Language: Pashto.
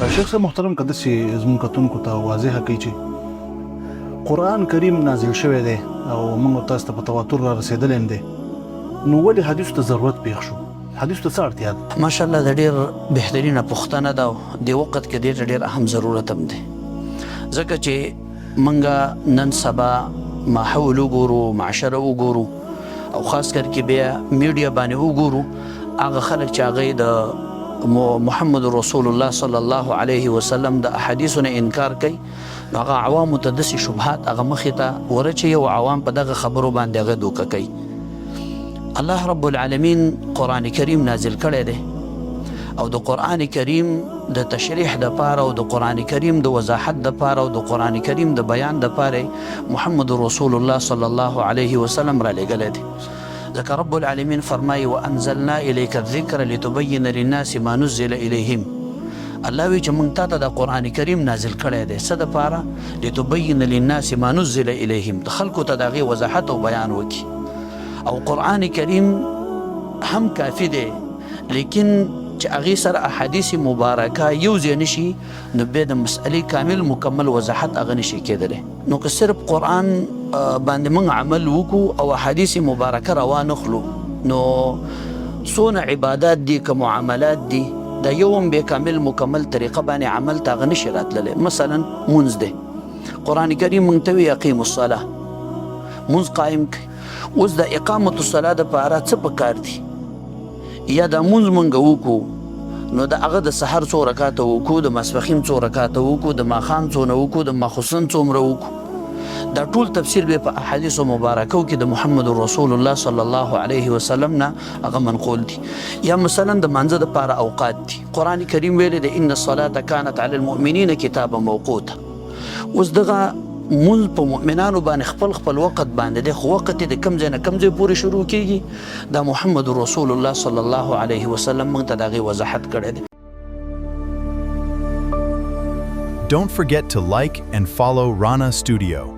شیخ صاحب محترم که داسې زموږ کتونکو ته واضحه کوي چې قرآن کریم نازل شوی دی او موږ تاسو ته په تواتر را رسېدلی هم دی، نو ولې حدیثو ته ضرورت پېښ شو؟ حدیثو ته څه اړتیا ده؟ ماشاءالله د ډېر بهترینه پوښتنه ده او د وخت کې ډېر ډېر اهم ضرورت هم دی، ځکه چې موږ نن سبا ماحول وګورو، معاشره وګورو او خاص کر کې بیا میډیا باندې وګورو، هغه خلک چې هغه د محمد رسول الله صلی الله علیه وسلم د احادیثو نه انکار کوي، نو هغه عوامو ته داسې شبهات هغه مخې ته ورچوي او عوام په دغه خبرو باندې هغه دوکه کوي. الله رب العالمین قرآن کریم نازل کړی دی او د قرآن کریم د تشریح د پاره او د قرآن کریم د وضاحت د پاره او د قرآن کریم د بیان د پاره محمد رسول الله صلی الله علیه وسلم را لېږلی دی. ځکه رب العالمین فرمایي وانزلنا الیک الذکر لتبین للناس ما نزل الیهم. الله وی چې موږ تاته د قرآن کریم نازل کړی دی څه دپاره؟ لتبین للناس ما نزل الیهم، د خلکو ته د هغې وضاحت او بیان وکړي. او قرآن کریم هم کافي دی، لیکن چې هغې سره احادیث مبارکه یو ځای نشي نو بیا د مسئلې کامل مکمل وضاحت هغه نشي کېدلی. نو که صرف قرآن باندې موږ عمل وکړو او احادیث مبارکه روانخلو نو څونه عبادات دي که معاملات دي دا یو هم بیا کامل مکمل طریقه باندې عمل ته هغه نشي راتللی. مثلا مونځ دی، قرآن کریم موږ ته وایي اقیموا الصلاه، مونځ قایم کړئ. اوس د اقامت الصلاه دپاره څه پکار دي؟ یا دا مونځ موږ وکړو نو د هغه د سحر څو رکاته وکړو، د ماسپښین څو رکاته وکړو، د ماښام څونه وکړو، د ماخوستن څومره وکړو، دا ټول تفسیر به په احادیثو مبارکو کې د محمد رسول الله صلی الله علیه وسلم نه هغه منقول دي. یا مثلا د مانځه دپاره اوقات دي، قرآن کریم ویلی دی ان الصلاة کانت علی المؤمنین کتابا موقوتا. اوس دغه مونځ په مؤمنانو باندې خپل خپل وخت باندې دی، خو وخت یې د کم ځای نه کم ځای پورې شروع کېږي، دا محمد رسول الله صلی الله علیه وسلم موږ ته د هغې وضاحت کړی دی. Don't forget to like and follow Rana Studio.